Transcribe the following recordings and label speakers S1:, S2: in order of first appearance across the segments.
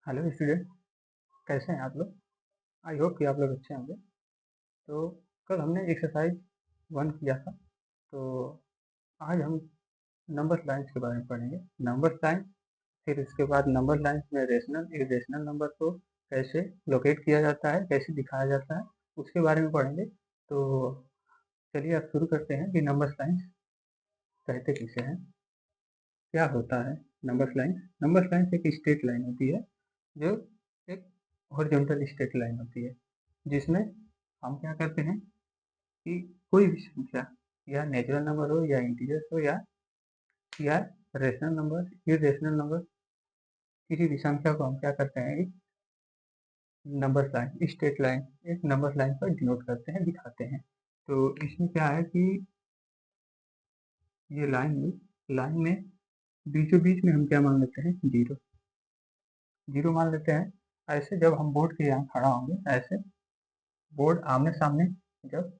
S1: Hello student, कैसे हैं आप लोग? आई होप कि आप लोग अच्छे होंगे। तो कल हमने एक्सरसाइज 1 किया था। तो आज हम नंबर लाइन्स के बारे में पढ़ेंगे। नंबर लाइन, फिर इसके बाद नंबर लाइन्स में रेशनल इरेशनल नंबर को कैसे लोकेट किया जाता है, कैसे दिखाया जाता है, उसके बारे में पढ़ेंगे। तो चलिए अब शुरू करते हैं कि नंबर लाइन्स कहते किसे हैं, क्या होता है नंबर लाइन। नंबर लाइन एक स्ट्रेट लाइन होती है, जो एक हॉरिजॉन्टल स्ट्रेट लाइन होती है, जिसमें हम क्या करते हैं कि कोई भी संख्या, या नेचुरल नंबर हो या इंटीजर्स हो या रेशनल नंबर इरेशनल नंबर, किसी भी संख्या को हम क्या करते हैं, एक नंबर लाइन स्ट्रेट लाइन एक नंबर लाइन पर डिनोट करते हैं, दिखाते हैं। तो इसमें क्या है कि ये लाइन में बीचों बीच में हम क्या मान लेते हैं, जीरो मान लेते हैं। ऐसे जब हम बोर्ड के यहाँ खड़ा होंगे, ऐसे बोर्ड आमने सामने, जब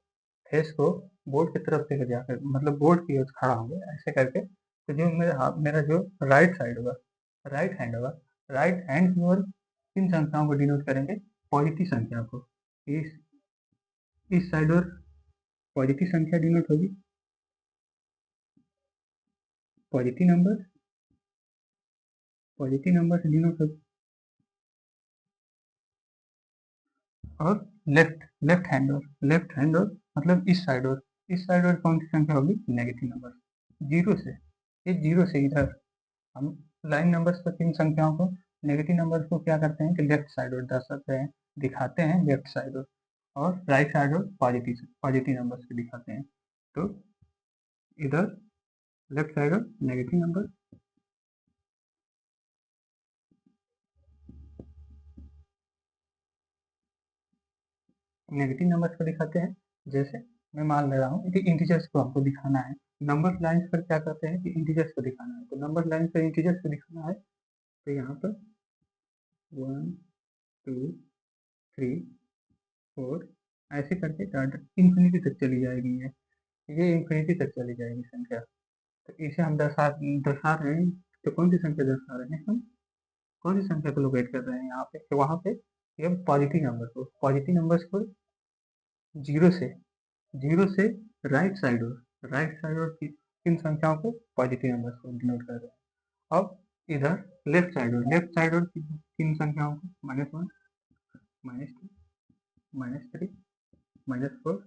S1: फेस को बोर्ड की तरफ लेकर जाकर, मतलब बोर्ड की ओर खड़ा होंगे ऐसे करके, तो जो मेरा जो राइट साइड होगा, राइट हैंड होगा, राइट हैंड की ओर किन संख्याओं को डिनोट करेंगे, पॉजिटिव संख्या को। इस साइड और पॉजिटिव संख्या डिनोट होगी, पॉजिटिव नंबर से डिनोट होगी। और लेफ्ट हैंड और मतलब इस साइड और कौन सी संख्या होगी, नेगेटिव नंबर, जीरो से। ये जीरो से इधर हम लाइन नंबर्स पर किन संख्याओं को, नेगेटिव नंबर्स को क्या करते हैं कि लेफ्ट साइड और दर्शाते हैं, दिखाते हैं लेफ्ट साइड और राइट साइड और पॉजिटिव नंबर्स को दिखाते हैं। तो इधर लेफ्ट साइड और नेगेटिव नंबर्स को दिखाते हैं। जैसे मैं मान ले रहा हूँ कि इंटीजर्स को हमको दिखाना है, नंबर लाइन्स पर क्या करते हैं कि इंटीजर्स को दिखाना है। तो नंबर लाइन पर इंटीजर्स को दिखाना है, तो यहाँ पर 1 2 3 4 ऐसे करके इंफिनिटी तक चली जाएगी। ये इंफिनिटी तक चली जाएगी संख्या। तो इसे हम दर्शा रहे हैं। तो कौन सी संख्या दर्शा रहे हैं हम, कौन सी संख्या को लोकेट कर रहे हैं यहाँ पे, तो वहाँ पे ये पॉजिटिव नंबर्स को जीरो से राइट साइड और किन संख्याओं को, पॉजिटिव नंबर्स को डिनोट कर रहे हैं। अब इधर लेफ्ट साइड और किन संख्याओं को, -1 -2 -3 -4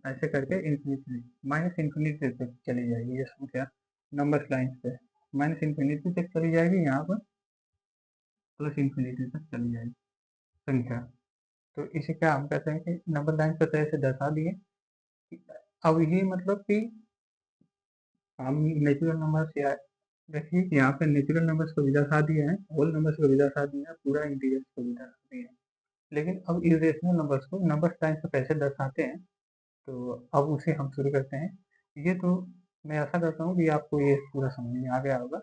S1: ऐसे करके इन्फिनिटी माइनस इन्फिनिटी तक चली जाएगी ये संख्या। नंबर लाइन पे माइनस इन्फिनिटी तक चली जाएगी, यहाँ पर प्लस इन्फिनिटी तक चली जाएगी संख्या। तो इसे क्या हम कहते हैं कि नंबर लाइन पर तरह से दर्शा दिए। अब ये मतलब कि हम नेचुरल नंबर्स, या देखिए यहाँ पे नेचुरल नंबर्स को भी दर्शा दिए हैं, होल नंबर्स को भी दर्शा दिए हैं, पूरा इंटीजर्स को भी दर्शा दिए हैं। लेकिन अब इरेशनल नंबर्स को नंबर लाइन पर कैसे दर्शाते हैं, तो अब उसे हम शुरू करते हैं। ये तो मैं आशा करता हूँ कि आपको ये पूरा समझ में आ गया होगा।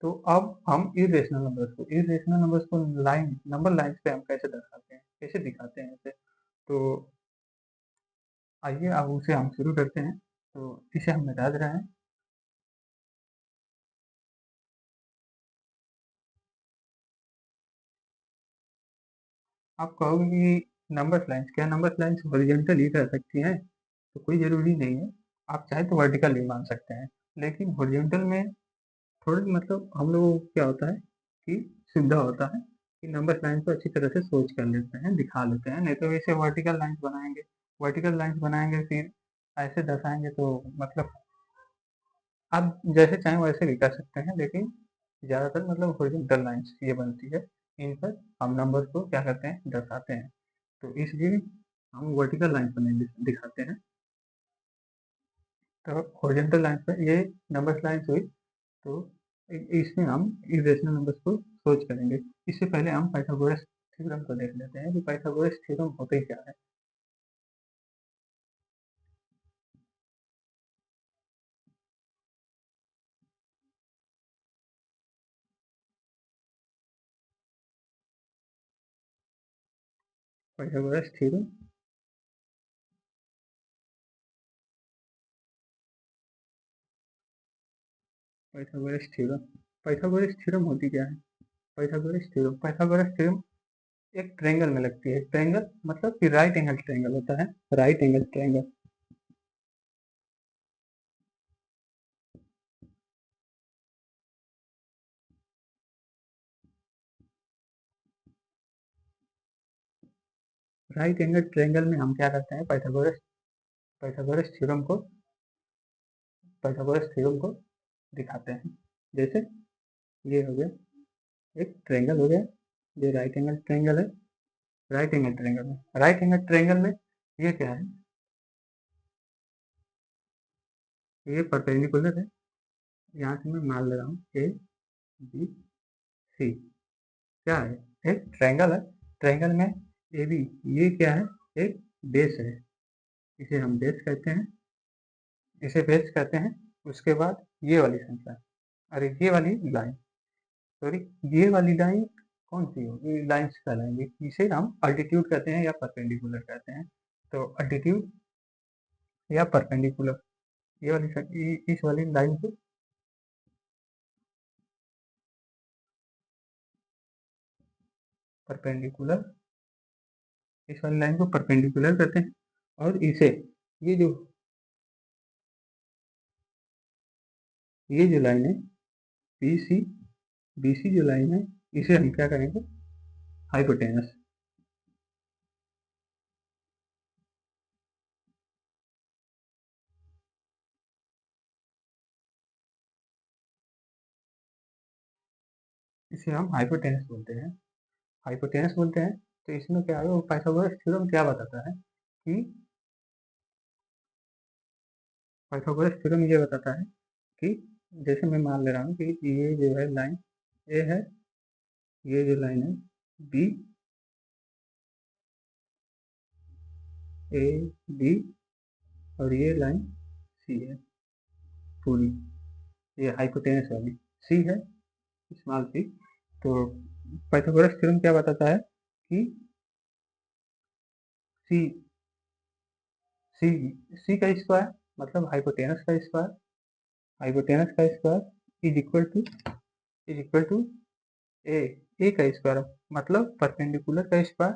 S1: तो अब हम इरेशनल नंबर्स को लाइन नंबर लाइन पे हम कैसे दर्शाते हैं, कैसे दिखाते हैं इसे। तो आइए अब उसे हम शुरू करते हैं। तो इसे हम मिटा दे रहे हैं। आप कहोगे कि नंबर लाइन्स हॉरिजॉन्टल ही रह सकती हैं, तो कोई ज़रूरी नहीं है, आप चाहे तो वर्टिकल भी मान सकते हैं। लेकिन हॉरिजॉन्टल में थोड़ी मतलब हम लोगों को क्या होता है कि सुविधा होता है कि नंबर लाइन को अच्छी तरह से सोच कर लेते हैं, दिखा लेते हैं। नहीं तो वैसे वर्टिकल लाइन्स बनाएंगे फिर ऐसे दर्शाएंगे, तो मतलब आप जैसे चाहें वैसे भी कर सकते हैं, लेकिन ज़्यादातर मतलब हॉरिजॉन्टल लाइन्स ये बनती है, इन पर हम नंबर्स को क्या करते हैं, दर्शाते हैं। तो इसलिए हम वर्टिकल लाइन पर नहीं दिखाते हैं। तो हॉरिजॉन्टल लाइन पर ये नंबर लाइन्स हुई। तो इसमें हम इरेशनल नंबर्स को सोच करेंगे। इससे पहले हम पाइथागोरस थ्योरम को देख लेते हैं कि पाइथागोरस थ्योरम होते क्या है। Pythagoras theorem Pythagoras theorem Pythagoras theorem होती क्या है। पाइथागोरस थ्योरम एक ट्रायंगल में लगती है। ट्रायंगल मतलब कि राइट एंगल ट्रायंगल होता है, right angle triangle. Right angle triangle में हम क्या करते हैं, पाइथागोरस थ्योरम को दिखाते हैं। जैसे ये हो गया एक ट्रायंगल हो गया, ये राइट एंगल ट्रायंगल है। राइट एंगल ट्रायंगल में ये क्या है, ये परपेंडिकुलर है। यहाँ से मैं मान ले रहा हूँ ए बी सी क्या है, एक ट्रायंगल है। ट्रायंगल में ए बी ये क्या है, एक बेस है, इसे हम बेस कहते हैं, उसके बाद ये वाली संख्या, अरे ये वाली लाइन, सॉरी ये वाली लाइन कौन सी होगी, लाइन्स कहलाएंगे। इसे हम अल्टीट्यूड कहते हैं या परपेंडिकुलर कहते हैं। तो अल्टीट्यूड या परपेंडिकुलर, ये वाली इस वाली लाइन को परपेंडिकुलर, इस वाली लाइन को परपेंडिकुलर कहते हैं। और इसे ये जो लाइन है बी सी जो लाइन है, इसे हम क्या करेंगे, हाइपोटेनस। इसे हम हाइपोटेनस बोलते हैं। तो इसमें क्या है, पाइथागोरस थ्योरम क्या बताता है कि पाइथागोरस थ्योरम ये बताता है कि जैसे मैं मान ले रहा हूँ कि ये जो है लाइन ए है, ये जो लाइन है बी, ए बी, और ये लाइन सी है पूरी, ये हाइपोटेनस वाली सी है, स्मॉल सी। तो पाइथागोरस थ्योरम क्या बताता है कि सी सी सी का स्क्वायर मतलब हाइपोटेनस का स्क्वायर इज इक्वल टू ए का स्क्वायर मतलब परपेंडिकुलर का स्क्वायर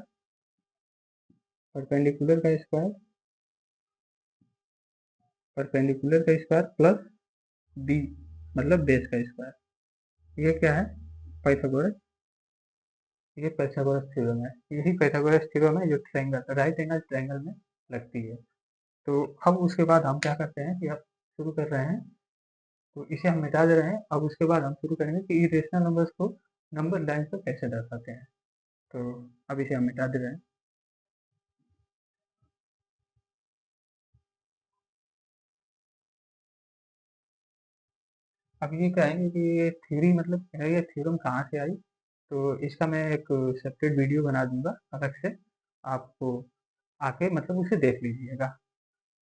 S1: प्लस बी मतलब बेस का स्क्वायर। ये क्या है, पाइथागोरस ये पाइथागोरस थ्योरम है। यही पाइथागोरस थ्योरम है जो ट्रायंगल राइट एंगल ट्रायंगल में लगती है। तो अब उसके बाद हम क्या करते हैं कि अब शुरू कर रहे हैं, तो इसे हम मिटा दे रहे हैं। अब उसके बाद हम शुरू करेंगे कि इरेशनल नंबर्स को नंबर लाइन पर कैसे दर्शाते हैं। तो अब इसे हम मिटा दे रहे हैं। अब ये कहेंगे कि ये थ्योरी मतलब क्या है, ये थ्योरम कहाँ से आई। तो इसका मैं एक सेपरेट वीडियो बना दूंगा अलग से, आपको आके मतलब उसे देख लीजिएगा।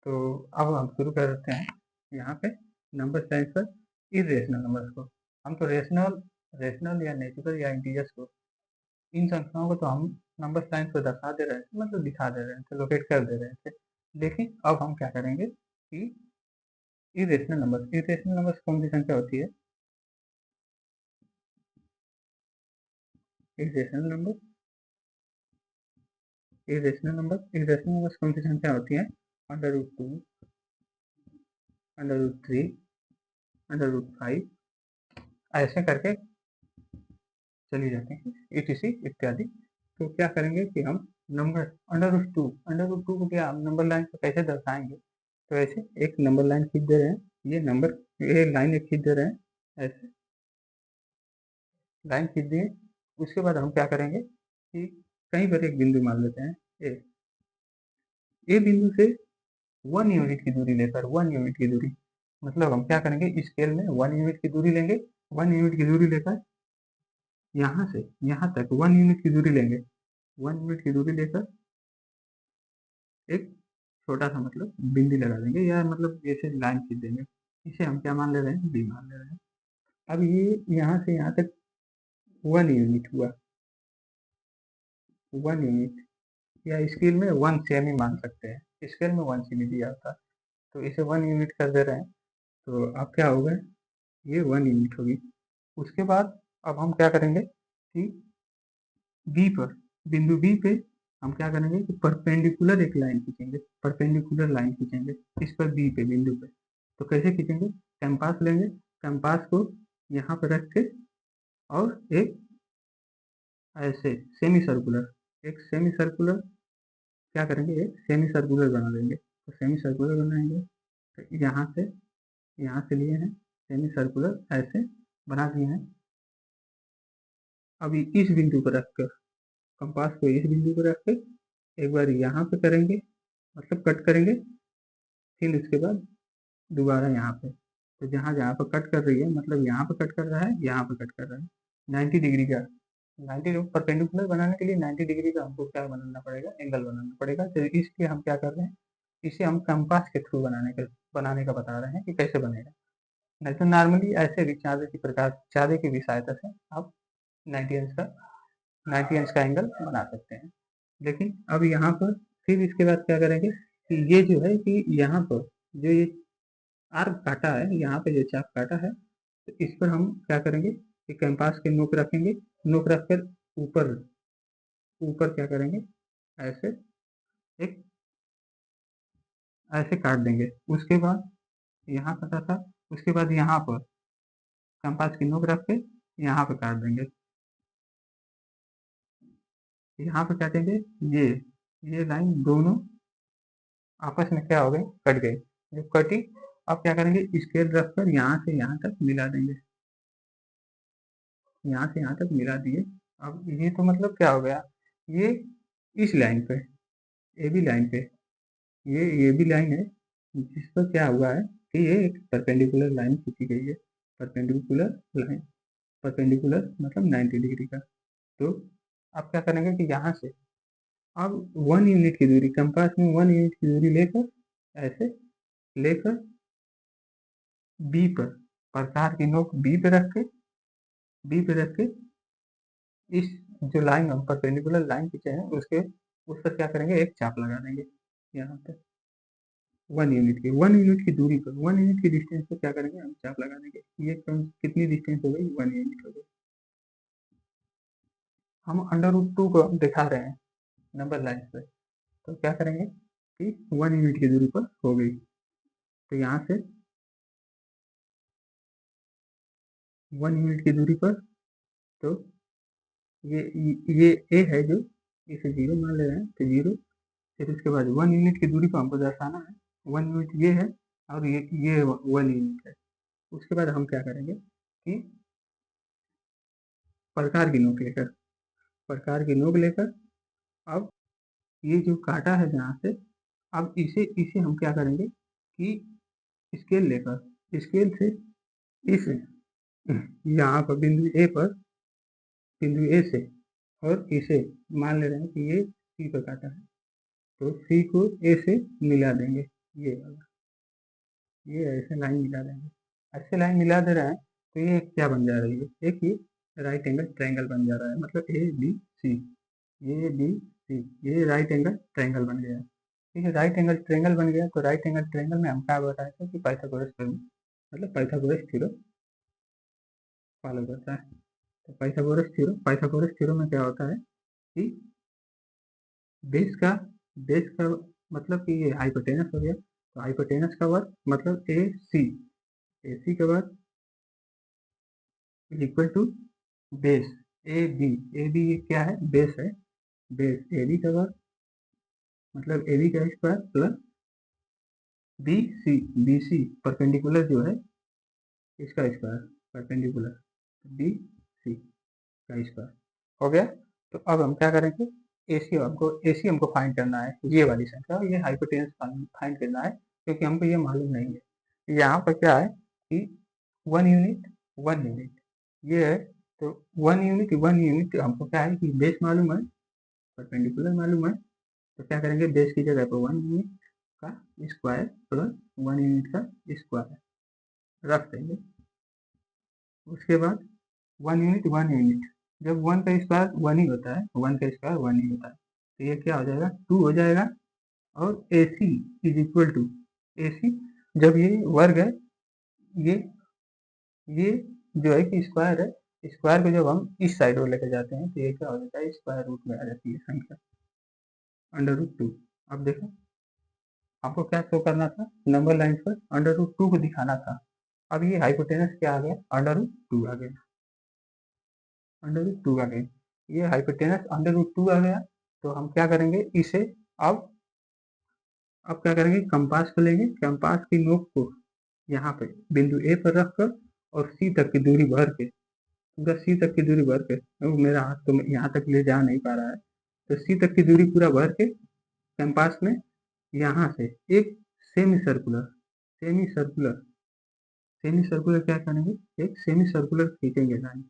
S1: तो अब हम शुरू करते हैं यहाँ पे नंबर साइंस पर इरेशनल नंबर्स को। हम तो रेशनल या नेचुरल या इंटीजर्स को, इन संख्याओं को तो हम नंबर साइंस पर दर्शा दे रहे थे, मतलब दिखा दे रहे थे, लोकेट कर दे रहे थे। लेकिन अब हम क्या करेंगे कि इरेशनल नंबर्स कौन सी संख्या होती है, इरेशनल नंबर इरेशनल नंबर्स कौन सी संख्या होती है, √2, √3, √5 ऐसे करके चली जाती हैं, etc इत्यादि। तो क्या करेंगे कि हम नंबर √2 को क्या हम नंबर लाइन को कैसे दर्शाएंगे। तो ऐसे एक नंबर लाइन खींच दे रहे हैं, ये लाइन एक खींच दे रहे हैं, ऐसे लाइन खींच दिए। उसके बाद हम क्या करेंगे कि कहीं पर एक बिंदु मान लेते हैं ए बिंदु से 1 यूनिट की दूरी लेकर, 1 यूनिट की दूरी मतलब हम क्या करेंगे, स्केल में 1 यूनिट की दूरी लेंगे। 1 यूनिट की दूरी लेकर यहाँ से यहाँ तक 1 यूनिट की दूरी लेंगे। 1 यूनिट की दूरी लेकर एक छोटा सा मतलब बिंदी लगा देंगे, या मतलब जैसे लाइन खींच देंगे। इसे हम क्या मान ले रहे हैं, बी मान ले रहे हैं। अब ये यहाँ से यहाँ तक 1 यूनिट हुआ, 1 यूनिट, या स्केल में 1 सेमी मान सकते हैं, स्केल में 1 सेमी दिया होता है, तो इसे 1 यूनिट कर दे रहे हैं। तो अब क्या होगा, ये 1 यूनिट होगी। उसके बाद अब हम क्या करेंगे ठीक, बी पर, बिंदु बी पे हम क्या करेंगे कि परपेंडिकुलर एक लाइन खींचेंगे, परपेंडिकुलर लाइन खींचेंगे इस पर बी पे, बिंदु पे। तो कैसे खींचेंगे? कंपास लेंगे, कंपास को यहाँ पर रख के और एक ऐसे सेमी सर्कुलर, एक सेमी सर्कुलर क्या करेंगे, एक सेमी सर्कुलर बना देंगे। तो सेमी सर्कुलर बनाएंगे तो यहाँ से लिए हैं सेमी सर्कुलर, ऐसे बना दिए हैं। अभी इस बिंदु पर रखकर, कंपास को इस बिंदु पर रख के एक बार यहाँ पे करेंगे, मतलब कट करेंगे, फिर उसके बाद दोबारा यहाँ पे। तो जहाँ जहाँ पर कट कर रही है, मतलब यहाँ पे कट कर रहा है, यहाँ पे कट कर रहा है, 90 डिग्री का, 90 परपेंडिकुलर बनाने के लिए 90 डिग्री का हमको क्या बनाना पड़ेगा, एंगल बनाना पड़ेगा। तो इसलिए हम क्या कर रहे हैं, इसे हम कंपास के थ्रू बनाने का बता रहे हैं कि कैसे बनेगा। नहीं तो नॉर्मली ऐसे भी चाँदी की भी सहायता से आप 90 अंश का एंगल बना सकते हैं। लेकिन अब यहाँ पर फिर इसके बाद क्या करेंगे कि ये जो है कि यहाँ पर जो ये आर्क काटा है, यहाँ पे जो चाप काटा है, तो इस पर हम क्या करेंगे कि कंपास के नोक रखेंगे, नोक रखकर ऊपर ऊपर क्या करेंगे, ऐसे एक ऐसे काट देंगे। उसके बाद यहाँ कटा था, उसके बाद यहाँ पर कंपास की नोक रख के यहाँ पे काट देंगे। यहाँ पे काटेंगे, ये लाइन दोनों आपस में क्या हो गई, कट गई। जब कटी, अब क्या करेंगे, स्केल रखकर यहाँ से यहाँ तक मिला देंगे, यहाँ से यहाँ तक मिला दिए। अब ये तो मतलब क्या हो गया, ये इस लाइन पे, ए बी लाइन पे, ये भी लाइन है जिस पर क्या हुआ है कि ये एक परपेंडिकुलर लाइन खींची गई है, परपेंडिकुलर लाइन, परपेंडिकुलर मतलब 90 डिग्री का। तो अब क्या करेंगे कि यहाँ से अब 1 यूनिट की दूरी, कंपास में 1 यूनिट की दूरी लेकर ऐसे लेकर बी पर, प्रकार की नोक बी पे रख के इस जो लाइन हम परपेंडिकुलर लाइन खींचे हैं उसके उस पर क्या करेंगे, एक चाप लगा देंगे यहाँ पे 1 यूनिट की दूरी पर, 1 यूनिट की डिस्टेंस पे क्या करेंगे, हम चाप लगा देंगे। ये कितनी डिस्टेंस हो गई, 1 यूनिट हो गई। हम अंडर रूट 2 को दिखा रहे हैं नंबर लाइन पे, तो क्या करेंगे कि 1 यूनिट की दूरी पर हो गई। तो यहाँ से 1 यूनिट की दूरी पर, तो ये ए है जो, इसे 0 मान ले रहे हैं, तो 0। फिर उसके बाद 1 यूनिट की दूरी को हमको दर्शाना है, 1 यूनिट ये है और ये 1 यूनिट है। उसके बाद हम क्या करेंगे कि प्रकार की नोक लेकर, प्रकार की नोक लेकर अब ये जो काटा है जहाँ से, अब इसे इसे हम क्या करेंगे कि स्केल लेकर, स्केल से इस यहाँ पर बिंदु ए से और इसे मान ले रहे हैं कि ये सी पर काटा है, तो सी को ए से मिला देंगे, ये वाला, ये ऐसे लाइन मिला देंगे। ऐसे लाइन मिला दे रहे हैं तो ये क्या बन जा रही है, एक ये राइट एंगल ट्रायंगल बन जा रहा है, मतलब ए बी सी, ये बी सी, ये राइट एंगल ट्रायंगल बन गया। ठीक है, राइट एंगल ट्रायंगल बन गया। तो राइट एंगल ट्रायंगल में हम क्या बताए थे कि पाइथागोरस थ्योरम, मतलब पाइथागोरस थ्योरम फॉलो करता है। तो पाइथागोरस थ्योरम में क्या होता है कि बेस का मतलब कि ये हाइपोटेनस हो गया, तो हाइपोटेनस का वर्ग मतलब ए सी का वर्ग equal to base A B ये क्या है, बेस है, बेस ए बी का वर्ग मतलब ए बी का square plus B C perpendicular जो है इसका स्क्वायर, परपेंडिकुलर बी सी का स्क्वायर हो गया। तो अब हम क्या करेंगे, ए सी हमको फाइंड करना है, ये वाली संख्या, ये हाइपोटेनस फाइंड करना है, क्योंकि हमको ये मालूम नहीं है। यहाँ पर क्या है कि 1 यूनिट ये है, तो 1 यूनिट हमको क्या है कि बेस मालूम है, परपेंडिकुलर मालूम है, तो क्या करेंगे, बेस की जगह पर 1 यूनिट का स्क्वायर प्लस 1 यूनिट का स्क्वायर रख देंगे। उसके बाद 1 यूनिट, जब 1 का स्क्वायर 1 ही होता है, 1 का स्क्वायर 1 ही होता है, तो ये क्या हो जाएगा, 2 हो जाएगा। और ए सी इज इक्वल टू ए सी, जब ये वर्ग है, ये जो है कि स्क्वायर है, स्क्वायर को जब हम इस साइड और लेकर जाते हैं तो ये क्या हो जाता है, स्क्वायर रूट में आ जाती है संख्या √2। अब देखो आपको क्या शो करना था, नंबर लाइन पर √2 को दिखाना था। अब ये हाइपोटेनस क्या आ गया, √2 आ गया, √2 आ गई। ये हाइपोटेनस √2 आ गया। तो हम क्या करेंगे इसे, अब क्या करेंगे, कंपास को लेंगे, कंपास की नोक को यहाँ पे बिंदु ए पर रखकर और सी तक की दूरी भर के, पूरा सी तक की दूरी भर के, मेरा हाथ तो यहाँ तक ले जा नहीं पा रहा है, तो सी तक की दूरी पूरा भर के कंपास में यहाँ से एक semi circular semi circular semi circular क्या करेंगे, एक सेमी सर्कुलर खींचेंगे लाइन,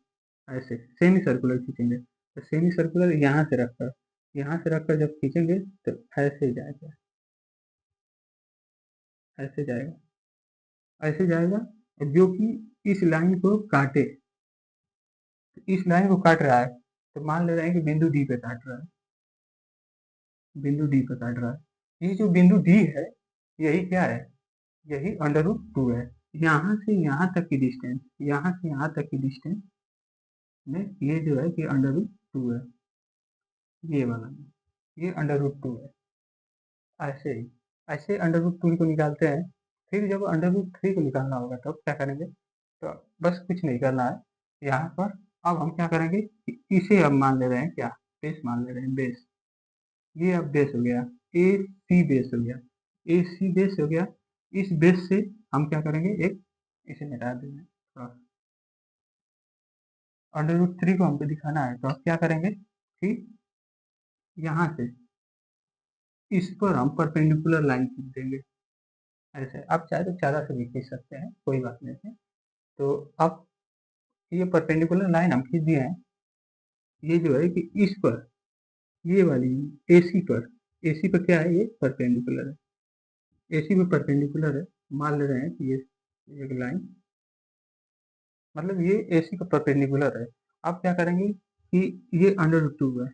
S1: ऐसे सेमी सर्कुलर खींचेंगे। तो सेमी सर्कुलर यहाँ से रखकर जब खींचेंगे तो ऐसे जाएगा, ऐसे जाएगा, ऐसे जाएगा, जो कि इस लाइन को काटे, इस लाइन को काट रहा है। तो मान ले रहे हैं कि बिंदु डी पे काट रहा है, बिंदु डी पे काट रहा है। ये जो बिंदु डी है यही क्या है, यही √2 है। यहाँ से यहाँ तक की डिस्टेंस, यहाँ से यहाँ तक की डिस्टेंस में ये जो है कि √2 है, ये वाला ये √2 है। ऐसे ही ऐसे √2 को निकालते हैं। फिर जब √3 को निकालना होगा तब क्या करेंगे, तो बस कुछ नहीं करना है यहाँ पर। अब हम क्या करेंगे कि इसे अब मान ले रहे हैं क्या, बेस मान ले रहे हैं, बेस। ये अब बेस हो गया, ए सी बेस हो गया, ए सी बेस हो गया। इस बेस से हम क्या करेंगे, एक इसे मिटा देंगे थोड़ा, √3 को हमको दिखाना है। तो अब क्या करेंगे कि यहाँ से इस पर हम परपेंडिकुलर लाइन खींच देंगे, ऐसे। आप चाहे तो ज़्यादा से भी खींच सकते हैं, कोई बात नहीं है। तो अब ये परपेंडिकुलर लाइन हम खींच दिए हैं। ये जो है कि इस पर, ये वाली एसी पर क्या है, ये परपेंडिकुलर है, एसी पर परपेंडिकुलर है। मान ले रहे हैं कि ये एक लाइन, मतलब ये एसी पर परपेंडिकुलर है। अब क्या करेंगे कि ये √2 है,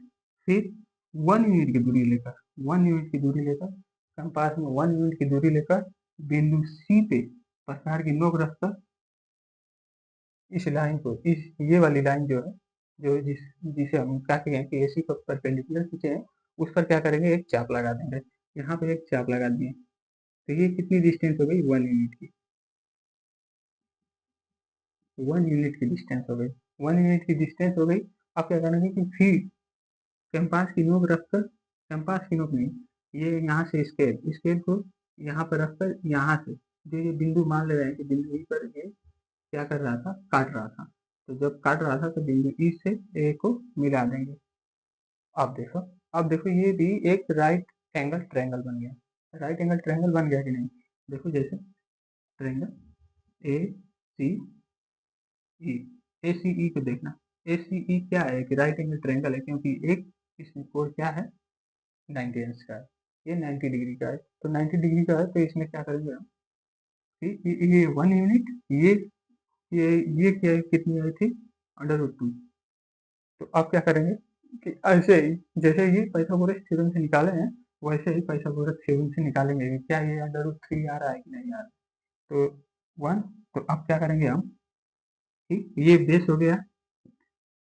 S1: फिर 1 यूनिट की दूरी लेकर, 1 यूनिट की दूरी लेकर कंपास में 1 यूनिट की दूरी लेकर बिंदु सी पे प्रकार की नोक रखकर इस लाइन को, इस ये वाली लाइन जो है, जो जिसे हम क्या कहें कि एसी पर परपेंडिकुलर खींचे हैं, उस पर क्या करेंगे, एक चाप लगा देंगे। यहाँ पे एक चाप लगा दिए तो ये कितनी डिस्टेंस हो गई, 1 यूनिट की, 1 यूनिट की डिस्टेंस हो गई, 1 यूनिट की डिस्टेंस हो गई। अब क्या करेंगे कि फिर कंपास की नोक रखकर, कंपास की नोक नहीं, ये यहाँ से स्केल स्केल को यहाँ पर रखकर, यहाँ से जो ये बिंदु मान ले रहे हैं कि बिंदु ई पर ये क्या कर रहा था, काट रहा था। तो जब काट रहा था तो बिंदु ई से ए को मिला देंगे। अब देखो ये भी एक राइट एंगल ट्रायंगल बन गया, राइट एंगल ट्रायंगल बन गया कि नहीं। देखो जैसे ट्रायंगल ए सी ई, ए सी ई को देखना, ए सी ई क्या है कि राइट एंगल ट्रायंगल है, क्योंकि एक इसमें कोण क्या है, 90 अंश का है, ये 90 डिग्री का है। तो 90 डिग्री का है तो इसमें क्या करेंगे हम कि ये 1 यूनिट, ये क्या कितनी आई थी, √2। तो अब क्या करेंगे कि ऐसे ही जैसे ये पाइथागोरस थ्योरम से निकाले हैं, वैसे ही पाइथागोरस थ्योरम से निकालेंगे कि क्या ये √3 आ रहा है कि नहीं आ रहा है। तो 1, तो अब क्या करेंगे हम कि ये बेस हो गया,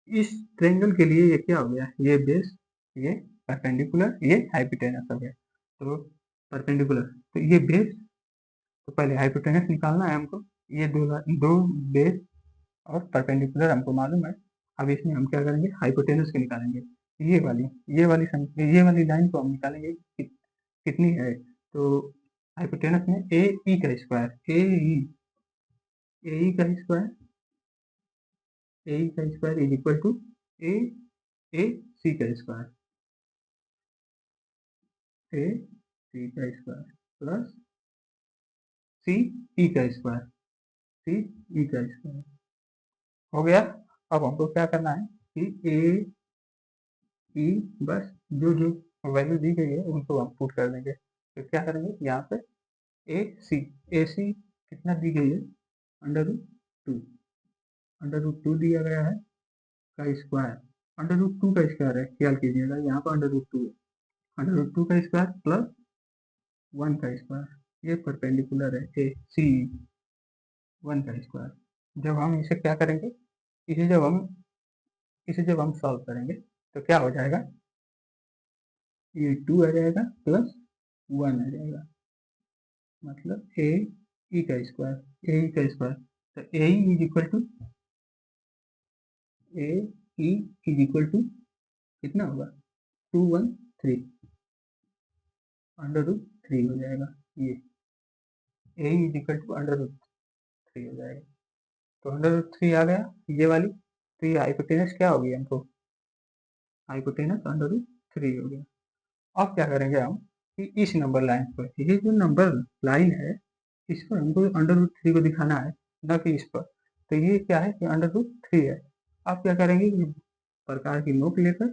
S1: इस ट्रायंगल के लिए ये क्या हो गया, ये बेस, ये परपेंडिकुलर, ये हाइपोटेनस हो गया। तो परपेंडिकुलर, तो ये बेस, तो पहले हाइपोटेनस निकालना है हमको। ये दो बेस और परपेंडिकुलर हमको मालूम है। अब इसमें हम क्या करेंगे, हाइपोटेनस को निकालेंगे। ये वाली लाइन को हम निकालेंगे कि कितनी है। तो हाइपोटेनस में ए ई का स्क्वायर, ए ई का स्क्वायर, ए ई का square is equal to A A C का स्क्वायर, ए सी का स्क्वायर प्लस सी ई का स्क्वायर, सी ई का स्क्वायर हो गया। अब हमको क्या करना है कि ए ई, बस जो जो वैल्यू दी गई है उनको हम पुट कर देंगे। तो क्या करेंगे यहाँ पे ए सी कितना दी गई है, √2, √2 दिया गया है का स्क्वायर, √2 का स्क्वायर है, ख्याल कीजिएगा यहाँ पर √2 है, √2 का स्क्वायर प्लस 1 का स्क्वायर, ये परपेंडिकुलर है ए सी 1 का स्क्वायर। जब हम इसे क्या करेंगे इसे जब हम सॉल्व करेंगे तो क्या हो जाएगा, ये 2 आ जाएगा प्लस 1 आ जाएगा, मतलब ए ई का स्क्वायर। तो A E is equal to A E is equal to कितना होगा, 213 अंडर रूट 3 हो जाएगा। ये A is equal to under root 3 हो जाएगा। तो अंडर रूट 3 आ गया ये वाली, तो ये हाइपोटेनस क्या होगी हमको, हाइपोटेनस अंडर रूट 3 हो गया। अब क्या करेंगे हम कि इस नंबर लाइन पर, ये जो नंबर लाइन है इस पर हमको अंडर रूट 3 को दिखाना है, न कि इस पर। तो ये क्या है कि अंडर रूट 3 है। अब क्या करेंगे कि प्रकार की नोक लेकर,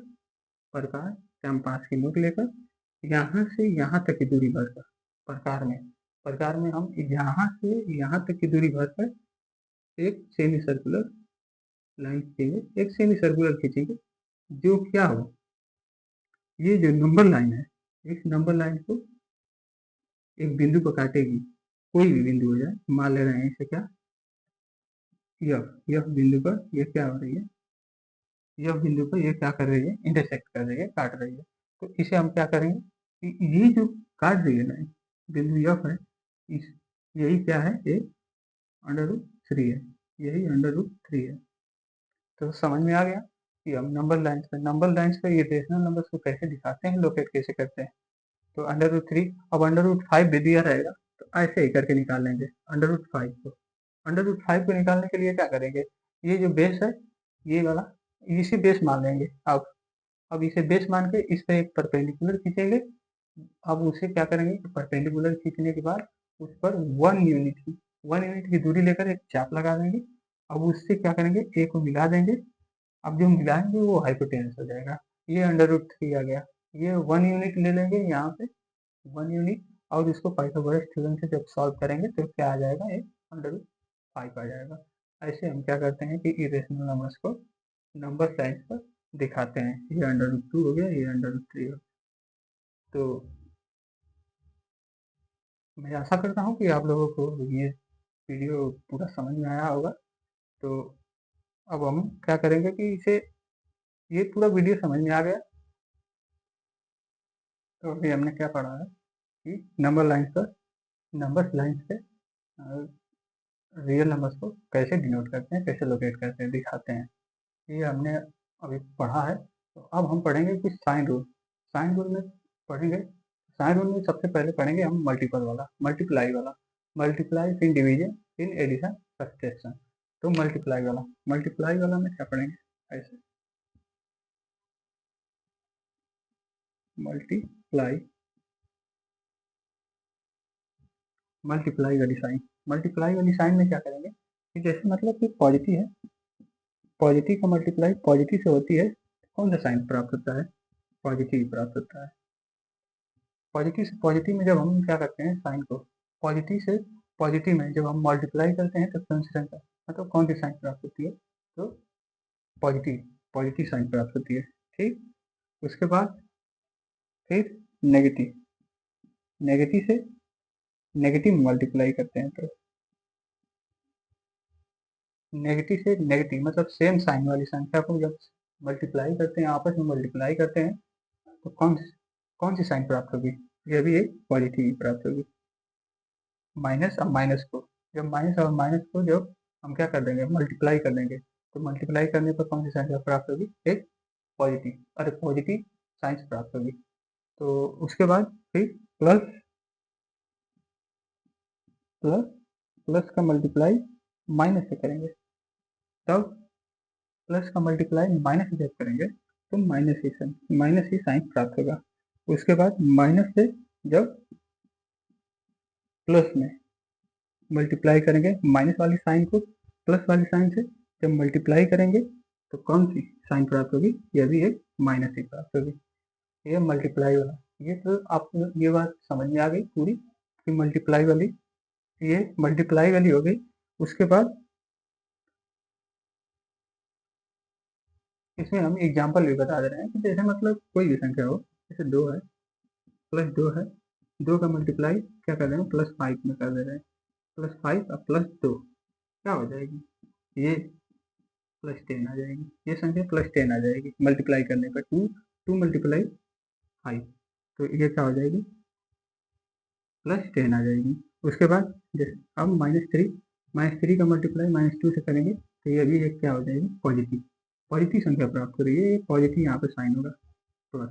S1: प्रकार कैंपास की नोक लेकर यहाँ से यहाँ तक की दूरी भरकर, प्रकार में हम यहाँ से यहाँ तक की दूरी भरकर एक सेमी सर्कुलर लाइन खींचेंगे, एक सेमी सर्कुलर खींचेंगे जो क्या हो, ये जो नंबर लाइन है इस नंबर लाइन को एक बिंदु पर काटेगी, कोई भी बिंदु हो जाए, मान ले रहे हैं इसे क्या, यह बिंदु पर ये क्या हो रही है, यह बिंदु पर ये क्या कर रही है, इंटरसेक्ट कर रही है, काट रही है। तो इसे हम क्या करेंगे कि ये जो काट रही है लाइन बिंदु यह है, इस यही क्या है, ये अंडर रूट 3 है, यही अंडर रूट 3 है। तो समझ में आ गया कि हम नंबर लाइन्स पे ये रेशनल नंबर्स को कैसे दिखाते हैं, लोकेट कैसे करते हैं। तो अंडर रूट 3, अब अंडर रूट 5 भी दिया रहेगा तो ऐसे ही करके निकाल लेंगे अंडर रूट 5 को। अंडर रूट 5 को निकालने के लिए क्या करेंगे, ये जो बेस है ये वाला, इसे बेस मान लेंगे। अब इसे बेस मान के इस पर एक परपेंडिकुलर खींचेंगे। अब उसे क्या करेंगे, परपेंडिकुलर खींचने के बाद उस पर 1 यूनिट की दूरी लेकर एक चाप लगा देंगे। अब उससे क्या करेंगे, ए को मिला देंगे। अब जो मिलाएंगे वो हाइपोटेनस हो जाएगा। ये अंडर रूट 3 आ गया। ये 1 यूनिट ले लेंगे यहाँ पे, 1 यूनिट, और इसको पाइथागोरस थ्योरम से जब सॉल्व करेंगे तो क्या आ जाएगा, एक अंडर रूट 5 आ जाएगा। ऐसे हम क्या करते हैं कि इरेशनल नंबर्स को नंबर लाइन्स पर दिखाते हैं। ये अंडर रूट 2 हो गया, ये अंडर रूट 3 हो गया। तो मैं आशा करता हूँ कि आप लोगों को ये वीडियो पूरा समझ में आया होगा। तो अब हम क्या करेंगे कि इसे, ये पूरा वीडियो समझ में आ गया तो अभी हमने क्या पढ़ा है कि नंबर लाइन्स पे रियल नंबर्स को कैसे डिनोट करते हैं, कैसे लोकेट करते हैं, दिखाते हैं, ये हमने अभी पढ़ा है। तो अब हम पढ़ेंगे कि साइन रूल में पढ़ेंगे। साइन रूल में सबसे पहले पढ़ेंगे हम मल्टीप्लाई फिर डिवीजन फिर एडिशन सब्ट्रैक्शन। तो मल्टीप्लाई वाला में क्या पढ़ेंगे, ऐसे मल्टीप्लाई वाली साइन में क्या करेंगे कि जैसे मतलब कि पॉजिटिव है, पॉजिटिव का मल्टीप्लाई पॉजिटिव से होती है, कौन सा साइन प्राप्त होता है, पॉजिटिव प्राप्त होता है। पॉजिटिव से पॉजिटिव में जब हम क्या करते हैं, साइन को पॉजिटिव से पॉजिटिव में जब हम मल्टीप्लाई करते हैं तो कौन सी साइन मतलब कौन सी साइन प्राप्त होती है, तो पॉजिटिव साइन प्राप्त होती है। ठीक, उसके बाद फिर नेगेटिव नेगेटिव से नेगेटिव मल्टीप्लाई करते हैं तो नेगेटिव से नेगेटिव मतलब सेम साइन वाली संख्या को जब मल्टीप्लाई करते हैं, आपस में मल्टीप्लाई करते हैं तो कौन सी साइन प्राप्त होगी, ये भी एक पॉजिटिव प्राप्त होगी। माइनस और माइनस को जब हम क्या कर देंगे, मल्टीप्लाई कर देंगे, तो मल्टीप्लाई करने पर कौन सी संख्या प्राप्त होगी, एक पॉजिटिव साइंस प्राप्त होगी। तो उसके बाद फिर प्लस प्लस प्लस का मल्टीप्लाई माइनस से करेंगे, तब प्लस का मल्टीप्लाई माइनस से जब करेंगे तो माइनस ही साइन प्राप्त होगा। उसके बाद माइनस से जब प्लस में मल्टीप्लाई करेंगे, माइनस वाली साइन को प्लस वाली साइन से जब मल्टीप्लाई करेंगे तो कौन सी साइन प्राप्त होगी, यह भी एक माइनस ही प्राप्त होगी। ये मल्टीप्लाई वाला, ये तो आपको ये बात समझ में आ गई पूरी कि मल्टीप्लाई वाली, ये मल्टीप्लाई वाली हो गई। उसके बाद इसमें हम एग्जाम्पल भी बता दे रहे हैं कि जैसे मतलब कोई भी संख्या हो, जैसे 2 है, प्लस 2 है, 2 का मल्टीप्लाई क्या कर रहे हैं, +5 में कर दे रहे हैं, +5 और +2 क्या हो जाएगी, ये +10 आ जाएगी, ये संख्या +10 आ जाएगी मल्टीप्लाई करने पर, 2 मल्टीप्लाई 5, तो ये क्या हो जाएगी +10 आ जाएगी। उसके बाद जैसे अब -3 का मल्टीप्लाई -2 से करेंगे तो ये भी एक क्या हो जाएगी पॉजिटिव संख्या प्राप्त हो रही है, पॉजिटिव यहाँ पे साइन होगा प्लस,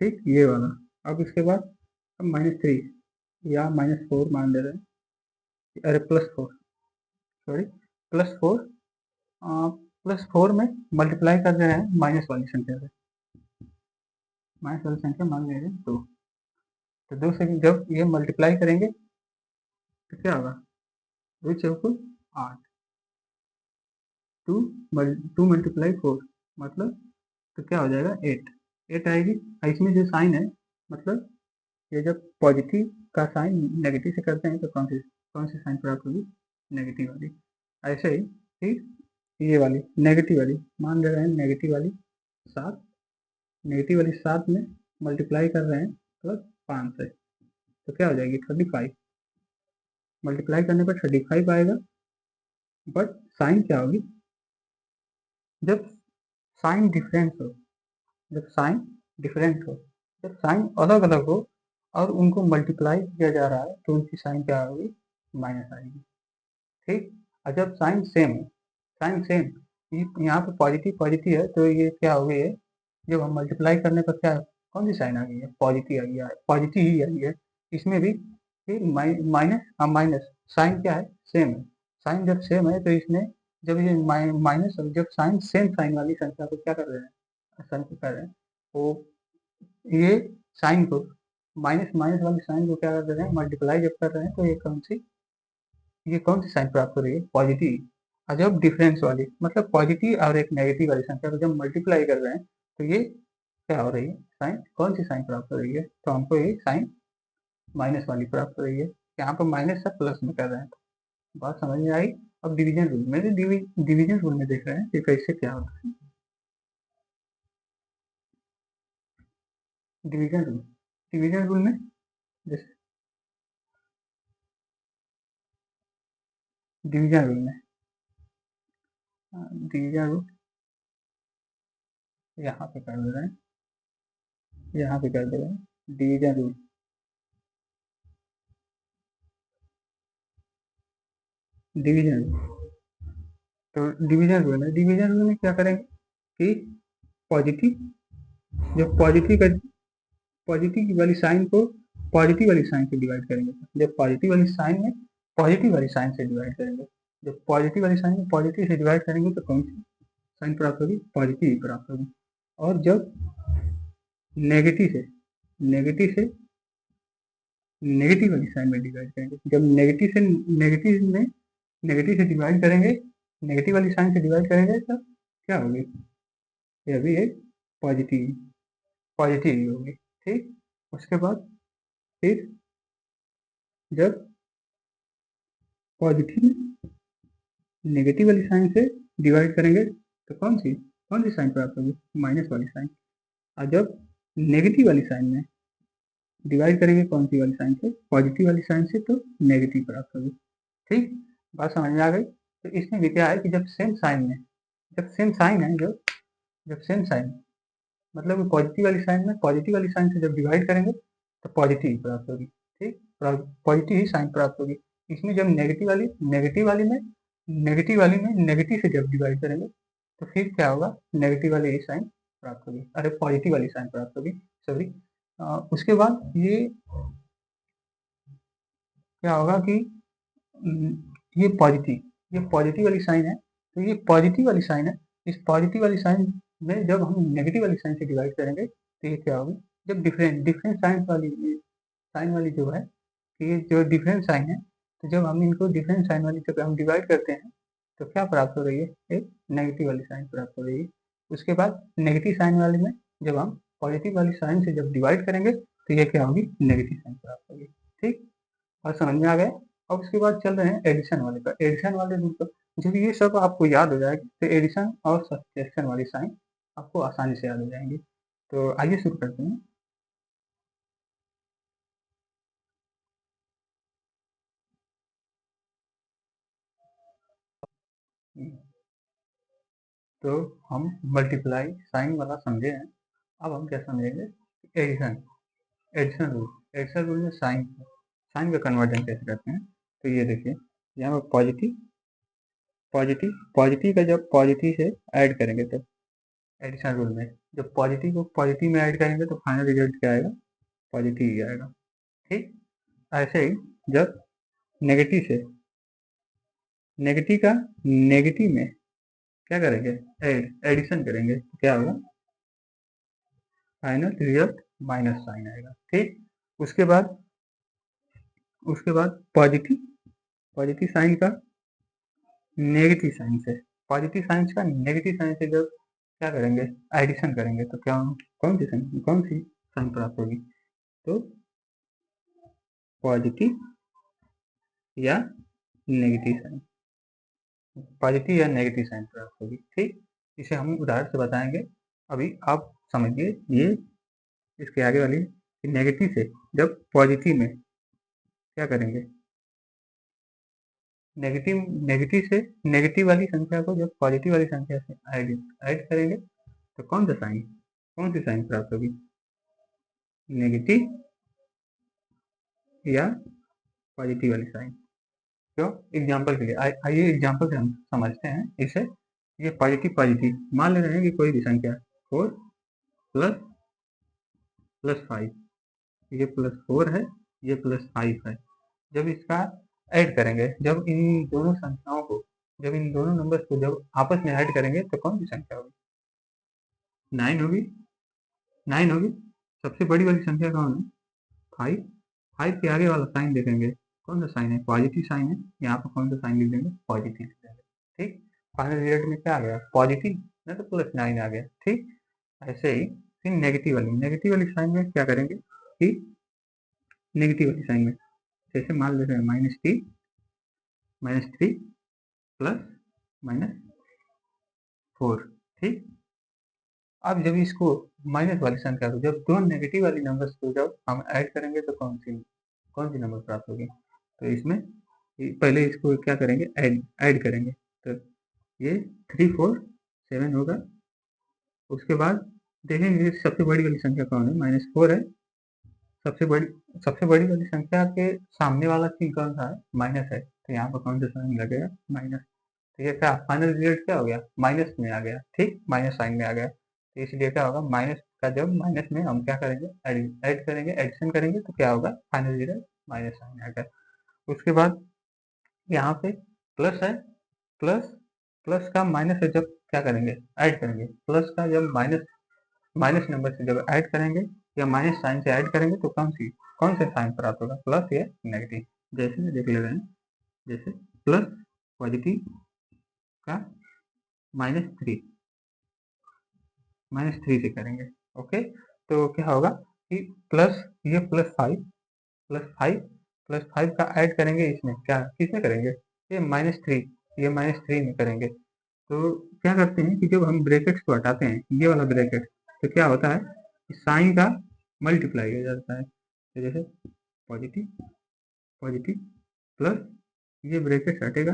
S1: ठीक ये वाला। अब इसके बाद अब -3 या -4 मान ले रहे हैं, अरे +4 सॉरी +4 +4 में मल्टीप्लाई कर दे रहे हैं माइनस वाली संख्या से, माइनस वाली संख्या मान ले रहे हैं 2, तो 2 से जब ये मल्टीप्लाई करेंगे तो क्या होगा 2 चौको 8, 2 मल्टीप्लाई 4 मतलब तो क्या हो जाएगा 8 आएगी। इसमें जो साइन है मतलब ये जब पॉजिटिव का साइन नेगेटिव से करते हैं तो कौन सी साइन प्राप्त होगी नेगेटिव वाली। ऐसे ही ठीक ये वाली नेगेटिव वाली मान ले रहे हैं, नेगेटिव वाली 7 में मल्टीप्लाई कर रहे हैं +5 से तो क्या हो जाएगी 35, मल्टीप्लाई करने पर 35 आएगा, बट साइन क्या होगी जब साइन डिफरेंस हो, जब साइन डिफरेंट हो, जब साइन अलग अलग हो और उनको मल्टीप्लाई किया जा रहा है तो उनकी साइन क्या होगी माइनस आएगी, ठीक। और जब साइन सेम है, साइन सेम यहाँ पे पॉजिटिव पॉजिटिव है तो ये क्या हो गई है, जब हम मल्टीप्लाई करने पर क्या कौन सी साइन आ गई है पॉजिटिव आ गया है, पॉजिटिव ही आई है इसमें भी, ठीक। माइनस माइनस साइन क्या है सेम है, साइन जब सेम है तो इसमें जब ये माइनस जब साइन सेम साइन वाली संख्या को क्या कर रहे हैं संख्या कर रहे हैं तो ये साइन को माइनस माइनस वाली साइन को क्या कर रहे हैं मल्टीप्लाई जब कर रहे हैं तो ये कौन सी साइन प्राप्त हो रही है पॉजिटिव। और जब डिफरेंस वाली मतलब पॉजिटिव और एक नेगेटिव वाली संख्या को जब मल्टीप्लाई कर रहे हैं तो ये क्या हो रही है साइन कौन सी साइन प्राप्त हो रही है, तो हमको ये साइन माइनस वाली प्राप्त हो रही है, यहाँ पर माइनस से प्लस में कर रहे हैं, बात समझ में आई। अब डिवीजन रूल में डिवीजन रूल में देख रहे हैं कि कैसे क्या होता है डिवीजन रूल में जैसे डिवीजन रूल में डिवीजन रूल यहाँ पे कर दे रहे हैं, यहाँ पे कर दे रहे हैं डिवीजन रूल, डिवीजन रूल तो डिवीजन रूल में क्या करेंगे कि पॉजिटिव जब पॉजिटिव वाली साइन को पॉजिटिव वाली साइन से डिवाइड करेंगे, जब पॉजिटिव वाली साइन में पॉजिटिव वाली साइन से डिवाइड करेंगे, जब पॉजिटिव वाली साइन में पॉजिटिव से डिवाइड करेंगे तो कौन सी साइन प्राप्त होगी पॉजिटिव ही प्राप्त होगी। और जब नेगेटिव से नेगेटिव से नेगेटिव वाली साइन में डिवाइड करेंगे, जब नेगेटिव से डिवाइड करेंगे, नेगेटिव वाली साइन से डिवाइड करेंगे तब क्या होगी यह भी एक पॉजिटिव ही होगी, ठीक। उसके बाद फिर जब पॉजिटिव नेगेटिव वाली साइन से डिवाइड करेंगे तो कौन सी साइन प्राप्त होगी माइनस वाली साइन। और जब नेगेटिव वाली साइन में डिवाइड करेंगे कौन सी वाली साइन से पॉजिटिव वाली साइन से तो नेगेटिव प्राप्त होगी, ठीक। बात समझ में आ गई। तो इसमें भी क्या है कि जब सेम साइन में जब सेम साइन है जब सेम साइन मतलब पॉजिटिव वाली साइन में पॉजिटिव वाली साइन से जब डिवाइड करेंगे तो पॉजिटिव ही प्राप्त होगी, ठीक। पॉजिटिव ही साइन प्राप्त होगी। इसमें जब नेगेटिव वाली में नेगेटिव से जब डिवाइड करेंगे तो फिर क्या होगा नेगेटिव वाली ही साइन प्राप्त होगी, अरे पॉजिटिव वाली साइन प्राप्त होगी सॉरी। उसके बाद क्या होगा कि ये पॉजिटिव वाली साइन है, तो ये पॉजिटिव वाली साइन है, इस पॉजिटिव वाली साइन में जब हम नेगेटिव वाली साइन से डिवाइड करेंगे तो ये क्या होगी जब डिफरेंट साइन वाली जो है कि ये जो डिफरेंट साइन है तो जब हम इनको डिफरेंट साइन वाली जब हम डिवाइड करते हैं तो क्या प्राप्त हो रही है एक नेगेटिव वाली साइन प्राप्त हो रही है। उसके बाद नेगेटिव साइन वाले में जब हम पॉजिटिव वाली साइन से जब डिवाइड करेंगे तो ये क्या होगी नेगेटिव साइन प्राप्त होगी, ठीक। और समझ में आ गया। अब उसके बाद चल रहे हैं एडिशन वाले पर, एडिशन वाले रूल पर। जब ये सब आपको याद हो जाएगा तो एडिशन और सब्ट्रैक्शन वाली साइन आपको आसानी से याद हो जाएंगी। तो आइए शुरू करते हैं। तो हम मल्टीप्लाई साइन वाला समझे हैं, अब हम क्या समझेंगे, एडिशन। एडिशन रूल में साइन का कन्वर्जन कैसे करते हैं। तो ये देखिए, यहाँ पर पॉजिटिव का जब पॉजिटिव से ऐड करेंगे तो एडिशन रूल में जब पॉजिटिव को पॉजिटिव में ऐड करेंगे तो फाइनल रिजल्ट क्या आएगा, पॉजिटिव ही आएगा। ठीक, ऐसे ही जब नेगेटिव से नेगेटिव का नेगेटिव में क्या करेंगे, एडिशन करेंगे तो क्या होगा, फाइनल रिजल्ट माइनस साइन आएगा। ठीक, उसके बाद पॉजिटिव साइन का नेगेटिव साइन से जब क्या करेंगे, एडिशन करेंगे तो क्या, कौन सी साइन प्राप्त होगी, तो पॉजिटिव या नेगेटिव साइन प्राप्त होगी। ठीक, इसे हम उदाहरण से बताएंगे। अभी आप समझिए, ये इसके आगे वाली नेगेटिव से जब पॉजिटिव में क्या करेंगे, नेगेटिव से नेगेटिव वाली संख्या को जब पॉजिटिव वाली संख्या से ऐड करेंगे तो कौन सी साइन प्राप्त होगी, नेगेटिव या पॉजिटिव वाली साइन। क्यों, एग्जाम्पल के लिए आइए एग्जाम्पल से हम समझते हैं इसे। ये पॉजिटिव मान ले रहे हैं कि कोई भी संख्या 4 प्लस 5, ये +4 है, ये +5 है। जब इसका ऐड करेंगे, जब इन दोनों नंबर्स को जब आपस में ऐड करेंगे तो कौन सी संख्या होगी, 9 होगी। सबसे बड़ी वाली संख्या कौन है, 5 के आगे वाला साइन देखेंगे, कौन सा साइन है, पॉजिटिव साइन है। यहाँ पर कौन सा साइन लिख देंगे, पॉजिटिव लिख देंगे। ठीक, फाइनल रिजल्ट में क्या आ गया, पॉजिटिव, ना तो +9 आ गया। ठीक, ऐसे ही फिर नेगेटिव वाली साइन में क्या करेंगे कि नेगेटिव वाली साइन में जैसे मान लेते हैं -3 प्लस -4। ठीक, अब जब इसको माइनस वाली संख्या को जब दो नेगेटिव वाली नंबर्स को जब हम ऐड करेंगे तो कौन सी नंबर प्राप्त होगी, तो इसमें पहले इसको क्या करेंगे, ऐड करेंगे तो ये 3 4 7 होगा। उसके बाद देखेंगे सबसे बड़ी वाली संख्या कौन है, -4 है। सबसे बड़ी वाली संख्या के सामने वाला चिन्ह कौन सा है, माइनस है, तो यहाँ पर कौन सा साइन लगेगा, माइनस। तो ये क्या फाइनल रिजल्ट क्या हो गया, माइनस में आ गया। ठीक, माइनस साइन में आ गया, तो इसलिए क्या होगा, माइनस का जब माइनस में हम क्या करेंगे, ऐड करेंगे, एडिशन करेंगे तो क्या होगा, फाइनल रिजल्ट माइनस साइन आ गया। उसके बाद यहाँ पे प्लस है, प्लस का माइनस से जब क्या करेंगे, ऐड करेंगे, प्लस का जब माइनस नंबर से जब ऐड करेंगे या माइनस साइन से ऐड करेंगे तो कौन से साइन प्राप्त होगा, प्लस या नेगेटिव। जैसे देख ले रहे हैं, जैसे प्लस पॉजिटिव का -3 से करेंगे। ओके, तो क्या होगा कि प्लस ये +5 का ऐड करेंगे, इसमें क्या किसमें करेंगे, ये -3 में करेंगे। तो क्या करते हैं कि जब हम ब्रैकेट्स को हटाते हैं, ये वाला ब्रैकेट, तो क्या होता है, साइन का मल्टीप्लाई हो जाता है। तो जैसे पॉजिटिव प्लस ये ब्रैकेट हटेगा,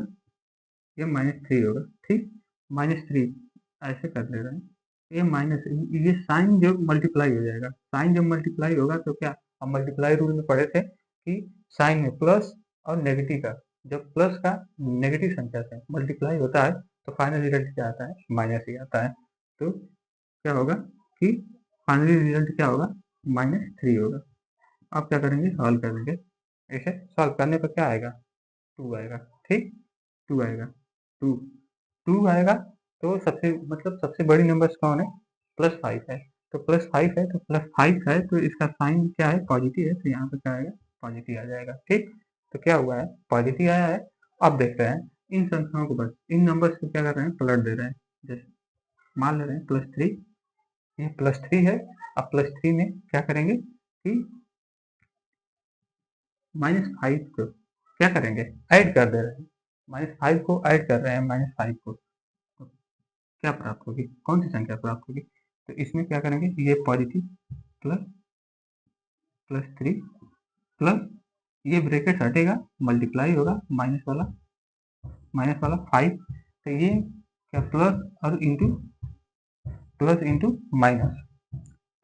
S1: ये -3 होगा। ठीक, -3 ऐसे कर ले रहे हैं, ये माइनस, ये साइन जब मल्टीप्लाई हो जाएगा, साइन जब मल्टीप्लाई होगा तो क्या, हम मल्टीप्लाई रूल में पढ़े थे कि साइन में प्लस और नेगेटिव का, जब प्लस का नेगेटिव संख्या से मल्टीप्लाई होता है तो फाइनल रिजल्ट क्या आता है, माइनस ही आता है। तो क्या होगा कि फाइनली रिजल्ट क्या होगा, -3 होगा। अब क्या करेंगे, सॉल्व करेंगे। ऐसे सॉल्व करने पर क्या आएगा, 2 आएगा। ठीक, 2 आएगा, 2 आएगा। तो सबसे बड़ी नंबर्स कौन है, +5 है। तो +5 है तो इसका साइन क्या है, पॉजिटिव है, तो यहाँ पे क्या आएगा, पॉजिटिव आ जाएगा। ठीक, तो क्या हुआ है, पॉजिटिव आया है। अब देख रहे हैं इन संख्याओं को, बस इन नंबर्स को क्या कर रहे हैं, पलट दे रहे हैं। जैसे मान ले रहे हैं +3, ये +3 है। अब +3 में क्या करेंगे कि -5 को क्या करेंगे, ऐड कर दे रहे हैं, -5 को ऐड कर रहे हैं, -5 को, तो क्या प्राप्त होगी, कौन सी संख्या प्राप्त होगी, तो इसमें क्या करेंगे, ये पॉजिटिव +3 प्लस ये ब्रैकेट हटेगा, मल्टीप्लाई होगा, माइनस वाला 5, तो ये क्या प्लस और into plus into minus,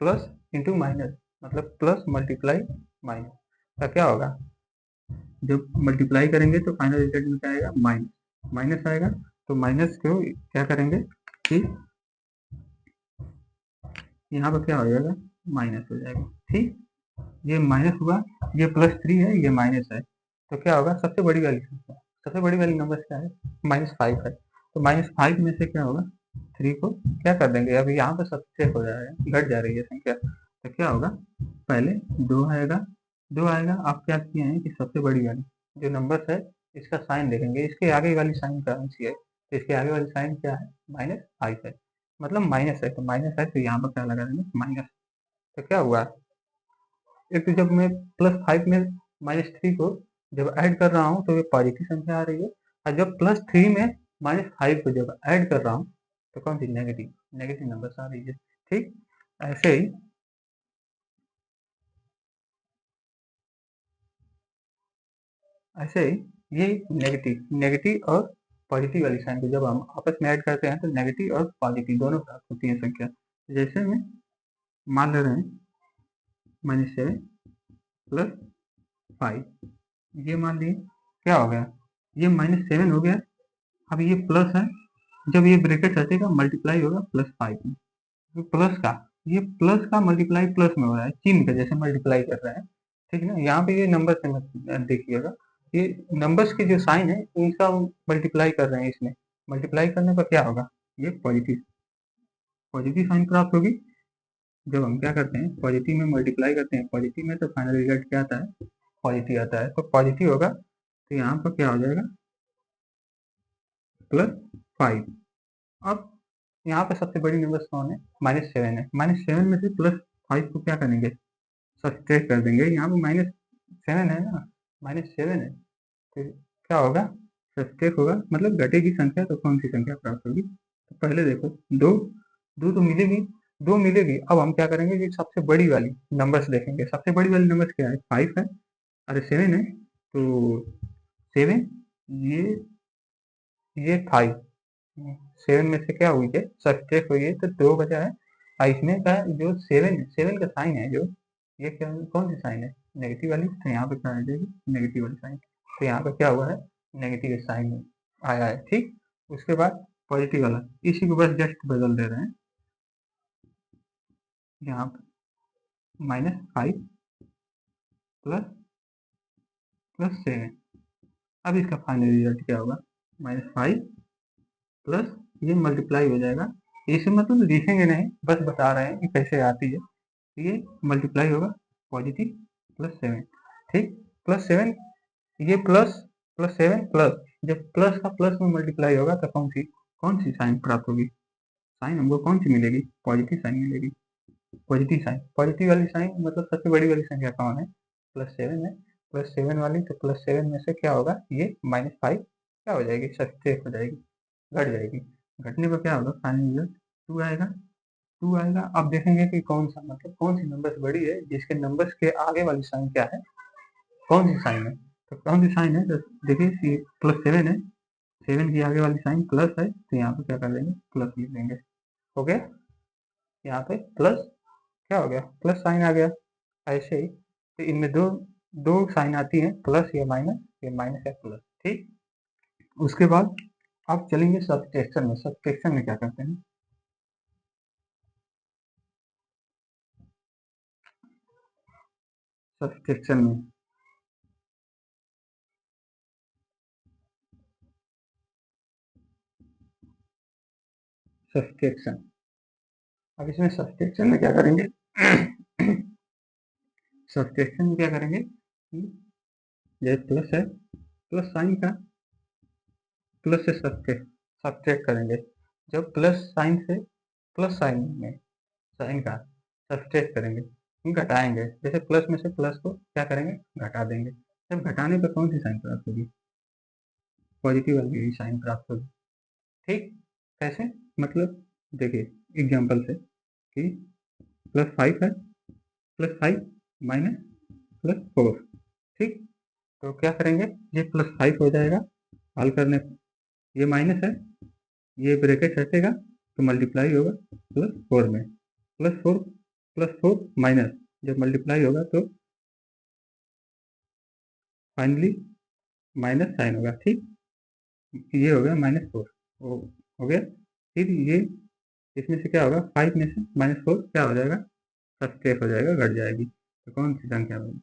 S1: plus into minus मतलब प्लस मल्टीप्लाई माइनस का क्या होगा, जब मल्टीप्लाई करेंगे तो फाइनल रिजल्ट में क्या आएगा, माइनस, माइनस आएगा। तो माइनस को क्या करेंगे कि यहाँ पर क्या हो जाएगा, माइनस हो जाएगा। ठीक, ये माइनस हुआ, ये +3 है, ये माइनस है, तो क्या होगा, सबसे बड़ी वाली संख्या, सबसे बड़ी वाली नंबर क्या है, -5 है। तो -5 में से क्या होगा, 3 को क्या कर देंगे, अभी यहाँ पर सबसे हो जाएगा, घट जा रही है संख्या, तो क्या होगा, पहले 2 आएगा, 2 आएगा। आप क्या किए हैं कि सबसे बड़ी वाली जो नंबर है इसका साइन देखेंगे, इसके आगे वाली साइन कौन सी है, तो इसके आगे वाली साइन क्या है, -5 है, मतलब माइनस है, तो माइनस है तो यहाँ पर क्या लगा देंगे, माइनस। तो क्या हुआ, एक तो जब मैं +5 में -3 को जब ऐड कर रहा हूँ तो ये पॉजिटिव संख्या आ रही है, और जब +3 में -5 को जब ऐड कर रहा हूँ तो कौन सी, नेगेटिव, नेगेटिव नंबर आ रही है। ठीक, ऐसे ही ऐसे ही ये नेगेटिव, नेगेटिव और पॉजिटिव वाली साइन को जब हम आपस में ऐड करते हैं तो नेगेटिव और पॉजिटिव दोनों प्राप्त होती है संख्या। जैसे में मान ले रहे हैं -7 + 5, ये मान लिए क्या हो गया, ये -7 हो गया। अब ये प्लस है, जब ये ब्रैकेट हटेगा मल्टीप्लाई होगा +5 में, तो प्लस का, ये प्लस का मल्टीप्लाई प्लस में हो रहा है, चिन्ह का जैसे मल्टीप्लाई कर रहे हैं। ठीक है ना, यहाँ पे ये नंबर से मत देखिएगा, ये नंबर्स के जो साइन है उनका मल्टीप्लाई कर रहे हैं, इसमें मल्टीप्लाई करने पर क्या होगा, ये पॉजिटिव, पॉजिटिव साइन प्राप्त होगी। जब हम क्या करते हैं, पॉजिटिव में मल्टीप्लाई करते हैं पॉजिटिव में, तो फाइनल रिजल्ट क्या आता है, पॉजिटिव आता है। तो पॉजिटिव होगा तो यहाँ पर क्या हो जाएगा, +5। अब यहाँ पे सबसे बड़ी नंबर कौन है, -7 है, -7 में से +5 को क्या करेंगे, सब्ट्रैक्ट कर देंगे, यहाँ पे -7 है ना, -7 है, तो क्या होगा, सब्ट्रैक्ट होगा, मतलब घटेगी संख्या, तो कौन सी संख्या प्राप्त होगी, तो पहले देखो, दो, दो तो मिलेगी, दो मिलेगी। अब हम क्या करेंगे कि सबसे बड़ी वाली नंबर्स देखेंगे, सबसे बड़ी वाली नंबर्स क्या है, 5 है, अरे 7 है, तो 7, ये 5, 7 में से क्या हुई है, सब्ट्रैक्ट हुई है, तो 2 बचा है। और इसमें का जो 7 7 का साइन है, जो ये क्या, कौन सी साइन है, नेगेटिव वाली, तो यहाँ पे क्या आ जाएगी, नेगेटिव वाली साइन, तो यहाँ पे क्या हुआ है, नेगेटिव साइन आया है। ठीक, उसके बाद पॉजिटिव वाला, इसी को बस जस्ट बदल दे रहे हैं, यहाँ पे -5 +7। अब इसका फाइनल रिजल्ट क्या होगा, -5 प्लस, ये मल्टीप्लाई हो जाएगा, इसे मतलब लिखेंगे नहीं, बस बता रहे हैं कि कैसे आती है, ये मल्टीप्लाई होगा पॉजिटिव +7। ठीक, +7, ये +7 प्लस, जब प्लस का प्लस में मल्टीप्लाई होगा तो कौन सी साइन प्राप्त होगी, साइन हमको कौन सी मिलेगी, पॉजिटिव साइन मिलेगी, पॉजिटिव साइन, पॉजिटिव वाली साइन मतलब सबसे बड़ी वाली संख्या कौन है, +7 है, +7 वाली, तो +7 में से क्या होगा, ये -5 क्या हो जाएगी, सब्ट्रैक्ट हो जाएगी, घट जाएगी, घटने पर क्या होगा, फाइनल रिजल्ट 2 आएगा, 2 आएगा। अब देखेंगे कि कौन सा, मतलब कौन सी नंबर्स बड़ी है, जिसके नंबर्स के आगे वाली साइन क्या है, कौन सी साइन है, तो कौन सी साइन है, तो देखिए ये +7 है, 7 की आगे वाली साइन प्लस है, तो यहाँ पे क्या कर लेंगे, प्लस लिख देंगे, हो गया, यहाँ पे प्लस, क्या हो गया, प्लस साइन आ गया। ऐसे ही तो इनमें दो दो साइन आती हैं, प्लस या माइनस, या माइनस या प्लस। ठीक, उसके बाद आप चलेंगे सब्ट्रैक्शन में, सब्ट्रैक्शन में क्या करते हैं, सब्ट्रैक्शन में सब्ट्रैक्शन, अब इसमें सब्ट्रैक्शन में क्या करेंगे सब्ट्रैक्शन में क्या करेंगे, जैसे प्लस है, प्लस साइन का प्लस से सब्ट्रैक्ट करेंगे, जब प्लस साइन से प्लस साइन में साइन का सब्ट्रैक्ट करेंगे, घटाएंगे, जैसे प्लस में से प्लस को क्या करेंगे, घटा देंगे, जब घटाने पर कौन सी साइन प्राप्त होगी, पॉजिटिव वाली साइन प्राप्त होगी। ठीक, कैसे, मतलब देखिए एग्जांपल से कि +5 है, +5 माइनस +4। ठीक, तो क्या करेंगे, ये +5 हो जाएगा, हल करने, ये माइनस है, ये ब्रैकेट हटेगा तो मल्टीप्लाई होगा +4 में, +4 माइनस, जब मल्टीप्लाई होगा तो फाइनली माइनस साइन होगा। ठीक, ये हो गया -4 हो गया। फिर ये इसमें से क्या होगा, 5 में से -4 क्या हो जाएगा, सब्ट्रैक्ट हो जाएगा, घट जाएगी। तो कौन सी संख्या होगी,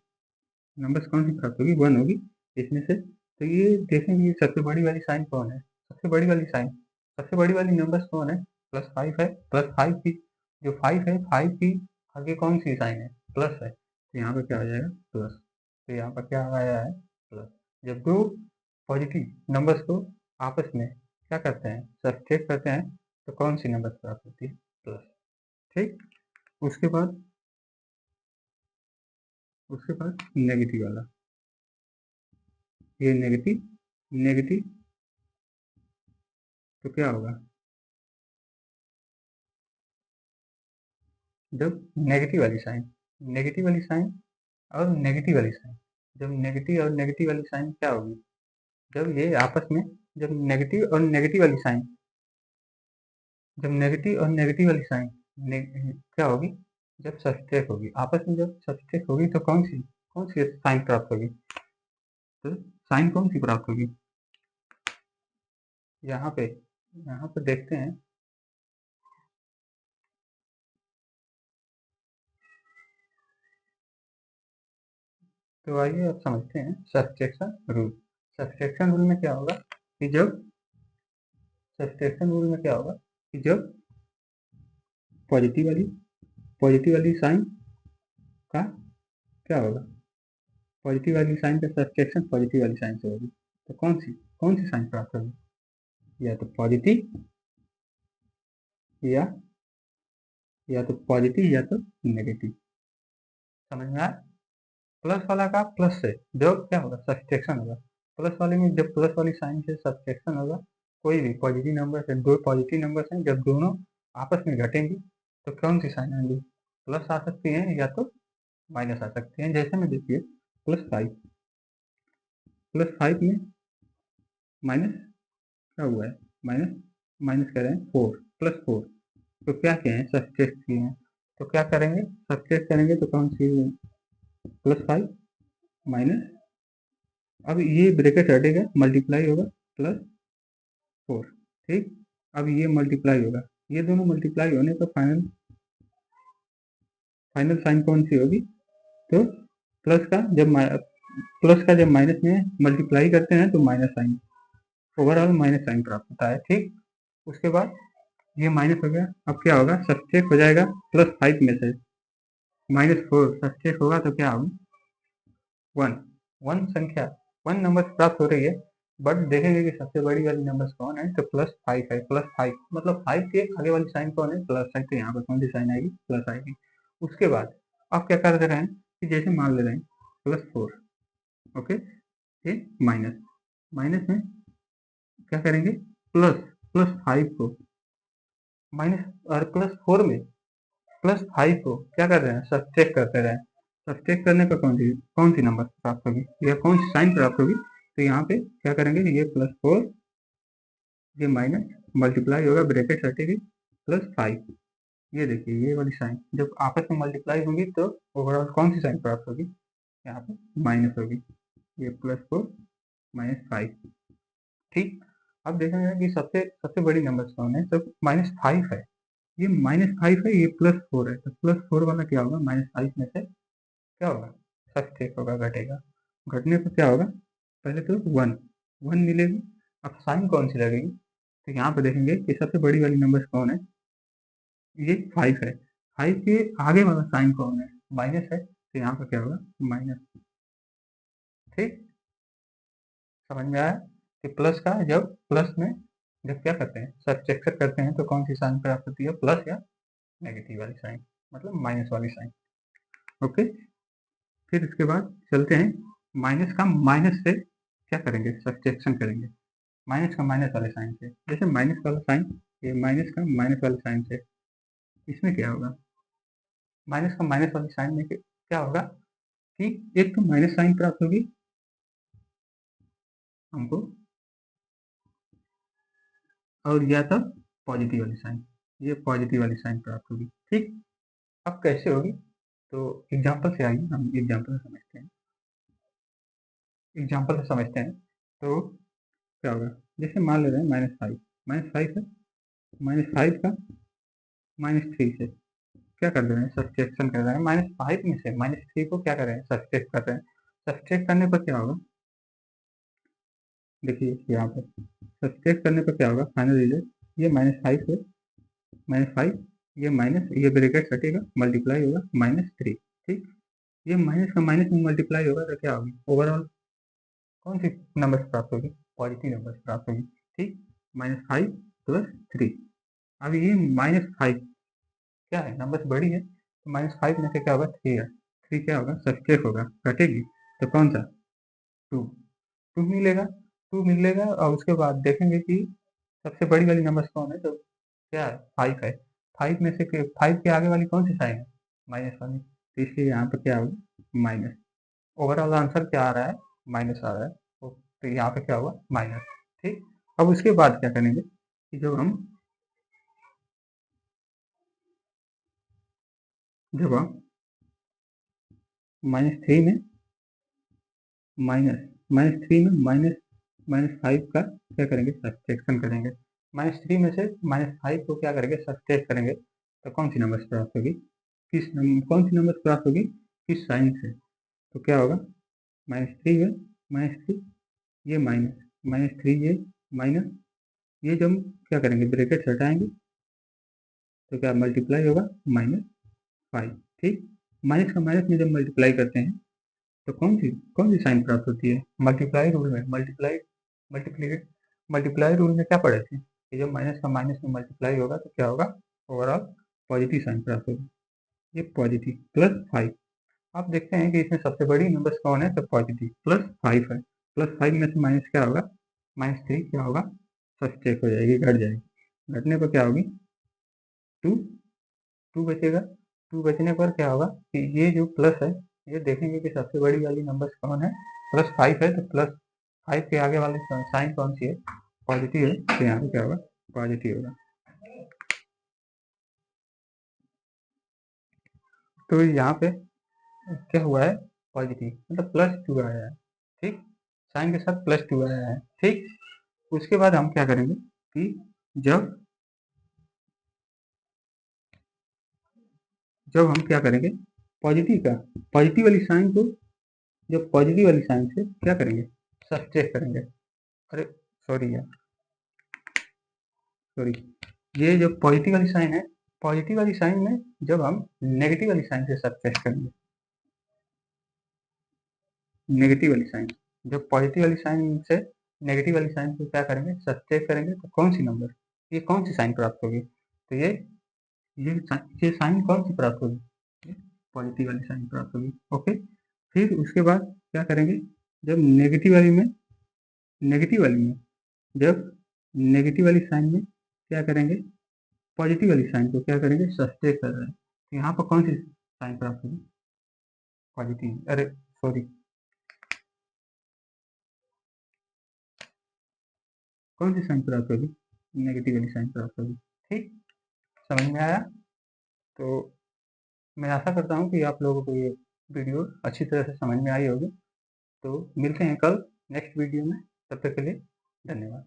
S1: नंबर्स कौन सी प्राप्त होगी, 1 होगी इसमें से। तो ये देखेंगे सबसे बड़ी वाली साइन कौन है, सबसे बड़ी वाली साइन, सबसे बड़ी वाली नंबर्स कौन है, +5 है। +5 की जो 5 है, 5 की आगे कौन सी साइन है, प्लस है, तो यहाँ पर क्या हो जाएगा, प्लस। तो यहाँ पर क्या आया है, प्लस। जब दो पॉजिटिव नंबर्स को आपस में क्या करते हैं, सब्ट्रैक्ट करते हैं, तो कौन सी नंबर प्राप्त होती है, प्लस। ठीक, उसके बाद नेगेटिव वाला, ये नेगेटिव, नेगेटिव तो क्या होगा, जब नेगेटिव वाली साइन, नेगेटिव वाली साइन और नेगेटिव वाली साइन, जब नेगेटिव और नेगेटिव वाली साइन क्या होगी, जब ये आपस में, जब नेगेटिव और नेगेटिव वाली साइन, जब नेगेटिव और नेगेटिव वाली साइन क्या होगी, जब सब्ट्रैक्ट होगी आपस में, जब सब्ट्रैक्ट होगी तो कौन सी साइन प्राप्त होगी, तो साइन कौन सी प्राप्त होगी, यहाँ पे देखते हैं। तो आइए अब समझते हैं सब्ट्रैक्शन रूल। सब्ट्रैक्शन रूल में क्या होगा कि जब सब्ट्रैक्शन रूल में क्या होगा कि जब पॉजिटिव वाली साइन का क्या होगा, पॉजिटिव वाली साइन का सब्ट्रैक्शन पॉजिटिव वाली साइन से होगी, तो कौन सी साइन प्राप्त होगी, या तो पॉजिटिव या तो पॉजिटिव या तो नेगेटिव। समझ में आया, प्लस वाला का प्लस से जब क्या होगा, सब्ट्रैक्शन होगा। प्लस वाले में जब प्लस वाली साइन से सब्ट्रैक्शन होगा, कोई भी पॉजिटिव नंबर है, दो पॉजिटिव नंबर्स हैं, जब दोनों आपस में घटेंगे तो कौन सी साइन आएंगी, प्लस आ सकती है या तो माइनस आ सकती है। जैसे में देखिए +5 में माइनस क्या हुआ है, माइनस माइनस कह रहे हैं 4, +4, तो क्या किए हैं, सब्ट्रैक्ट किए हैं, तो क्या करेंगे, सब्ट्रैक्ट करेंगे तो कौन सी, +5 माइनस, अब ये ब्रैकेट हटेगा, मल्टीप्लाई होगा +4। ठीक, अब ये मल्टीप्लाई होगा, ये दोनों मल्टीप्लाई होने पर फाइनल साइन कौन सी होगी, तो प्लस का जब माइनस में मल्टीप्लाई करते हैं तो minus sign, overall minus sign प्राप्त होता है। ठीक, उसके बाद ये माइनस हो गया, अब क्या होगा, सब्ट्रैक्ट हो जाएगा +5 में से -4, सब्ट्रैक्ट होगा तो क्या होगा, 1 संख्या, 1 नंबर प्राप्त हो रही है, बट देखेंगे कि सबसे बड़ी वाली नंबर्स कौन है, तो +5 है। +5 मतलब 5 के आगे वाली साइन कौन है, प्लस है, तो यहाँ पर कौन सी साइन आएगी, प्लस आएगी। उसके बाद अब क्या कर रहे हैं कि जैसे मान ले रहे हैं +4, ओके, ये माइनस, माइनस में क्या करेंगे, प्लस +5 को माइनस, और +4 में +5 को क्या कर रहे हैं, सब्ट्रैक्ट करते रहे। सब्ट्रैक्ट करने पर कौन सी नंबर प्राप्त होगी या कौन सी साइन प्राप्त होगी, तो यहाँ पे क्या करेंगे, ये +4, ये माइनस, मल्टीप्लाई होगा, ब्रैकेट हटेगी, +5, ये देखिए ये वाली साइन जब आपस में मल्टीप्लाई होगी तो ओवरऑल कौन सी साइन प्राप्त होगी, यहाँ पे माइनस होगी, ये +4 -5। ठीक, अब देखेंगे कि सबसे सबसे बड़ी नंबर कौन है, तो -5 है, ये -5 है, ये +4 है, तो +4 वाला क्या होगा, -5 में से क्या होगा, सब्ट्रैक्ट होगा, घटेगा, घटने पर क्या होगा, पहले तो 1 मिलेगी। अब साइन कौन सी लगेगी, तो यहाँ पे देखेंगे कि सबसे बड़ी वाली नंबर कौन है, ये 5 है, 5 के आगे वाला साइन कौन है, माइनस है, तो यहाँ पर क्या होगा, माइनस। ठीक, समझ में आया कि प्लस का जब प्लस में जब क्या करते हैं, सब्ट्रैक्शन करते हैं तो कौन सी साइन प्राप्त होती है, प्लस या नेगेटिव वाली साइन, मतलब माइनस वाली साइन। ओके, फिर इसके बाद चलते हैं, माइनस का माइनस से क्या करेंगे, सब्ट्रैक्शन करेंगे, माइनस का माइनस वाले साइन से। जैसे माइनस वाला साइन, ये माइनस का माइनस वाले साइन से, इसमें क्या होगा, माइनस का माइनस वाले साइन में क्या होगा कि एक तो माइनस साइन प्राप्त होगी हमको, और या तो पॉजिटिव वाली साइन, ये पॉजिटिव वाली साइन प्राप्त होगी। ठीक, अब कैसे होगी, तो एग्जाम्पल से आइए, हम एग्जाम्पल से समझते हैं। एग्जाम्पल से समझते हैं तो क्या होगा, जैसे मान ले रहे हैं -5, -5 है, -5 का -3 से क्या कर दे रहे हैं, सब्सट्रैक्शन कर रहे हैं। -5 में से -3 को क्या कर रहे हैं, सब्सट्रैक्ट कर रहे हैं। सब्सट्रैक्ट करने पर क्या होगा, देखिए यहाँ पर सब्सट्रैक्ट करने पर क्या होगा, फाइनल रिजल्ट, ये -5 है, -5, ये माइनस, ये ब्रैकेट हटेगा, मल्टीप्लाई होगा -3। ठीक, ये माइनस का माइनस में मल्टीप्लाई होगा तो क्या होगी, ओवरऑल कौन सी नंबर प्राप्त होगी, पॉजिटिव नंबर प्राप्त होगी। ठीक, -5 + 3। अब ये -5 क्या है, नंबर बड़ी है, तो -5 में से क्या होगा, 3 है, 3 क्या होगा, सब्सट्रैक्ट होगा, घटेगी, तो कौन सा, 2, 2 मिलेगा, 2 मिलेगा। और उसके बाद देखेंगे कि सबसे बड़ी वाली नंबर कौन है, तो क्या है, 5 है। 5 में से 5 के आगे वाली कौन सी साइन है, माइनस वाली, तो इसलिए यहाँ पर क्या होगा, माइनस। ओवरऑल आंसर क्या आ रहा है, माइनस आ रहा है, तो यहाँ पे क्या हुआ, माइनस। ठीक, अब उसके बाद क्या करेंगे कि जब हम -3 में -5 का क्या करेंगे, सब्सट्रैक्शन करेंगे। -3 में से -5 को क्या करेंगे, सब्सट्रैक्ट करेंगे, तो कौन सी नंबर प्राप्त होगी, कौन सी नंबर प्राप्त होगी, किस साइन से, तो क्या होगा, -3 है, -3, ये -3, ये माइनस, ये जब क्या करेंगे, ब्रैकेट हटाएंगे तो क्या मल्टीप्लाई होगा -5। ठीक, माइनस का माइनस में जब मल्टीप्लाई करते हैं तो कौन सी साइन प्राप्त होती है, मल्टीप्लाई रूल में, मल्टीप्लाई रूल में क्या पढ़े थे कि जब माइनस का माइनस में मल्टीप्लाई होगा तो क्या होगा, ओवरऑल पॉजिटिव साइन प्राप्त होगी, ये पॉजिटिव +5। आप देखते हैं कि इसमें सबसे बड़ी नंबर्स कौन है, तो पॉजिटिव +5 है, +5 में से माइनस क्या होगा, -3 क्या होगा, सब्सट्रैक्ट हो जाएगी, घट जाएगी, घटने पर क्या होगी, 2, 2 बचेगा। 2 बचने पर क्या होगा कि ये जो प्लस है, ये देखेंगे कि सबसे बड़ी वाली नंबर्स कौन है, +5 है, तो +5 के आगे वाली साइन कौन सी है, पॉजिटिव है, तो यहाँ पे क्या होगा, पॉजिटिव होगा। तो यहाँ पे क्या हुआ है, पॉजिटिव मतलब +2 आया है। ठीक, साइन के साथ +2 आया है। ठीक, उसके बाद हम क्या करेंगे कि जब हम क्या करेंगे, पॉजिटिव वाली साइन को, जब पॉजिटिव वाली साइन से क्या करेंगे, सब्सट्रैक्ट करेंगे। अरे सॉरी यार, सॉरी, ये जो पॉजिटिव वाली साइन है, पॉजिटिव वाली साइन में जब हम नेगेटिव वाली साइन से सब्सट्रैक्ट करेंगे, नेगेटिव वाली साइन, जब पॉजिटिव वाली साइन से नेगेटिव वाली साइन को क्या करेंगे, सब्सट्रैक्ट करेंगे, तो कौन सी नंबर, ये कौन सी साइन प्राप्त होगी, तो ये साइन कौन सी प्राप्त होगी, पॉजिटिव वाली साइन प्राप्त होगी। ओके, फिर उसके बाद क्या करेंगे, जब नेगेटिव वाली में जब नेगेटिव वाली साइन में क्या करेंगे, पॉजिटिव वाली साइन को क्या करेंगे, सब्सट्रैक्ट कर रहे हैं, तो यहाँ पर कौन सी साइन प्राप्त होगी, पॉजिटिव, अरे सॉरी, कौन सी साइन प्राप्त होगी, नेगेटिव वाली साइन प्राप्त होगी। ठीक, समझ में आया, तो मैं आशा करता हूँ कि आप लोगों को ये वीडियो अच्छी तरह से समझ में आई होगी। तो मिलते हैं कल नेक्स्ट वीडियो में, तब तक के लिए धन्यवाद।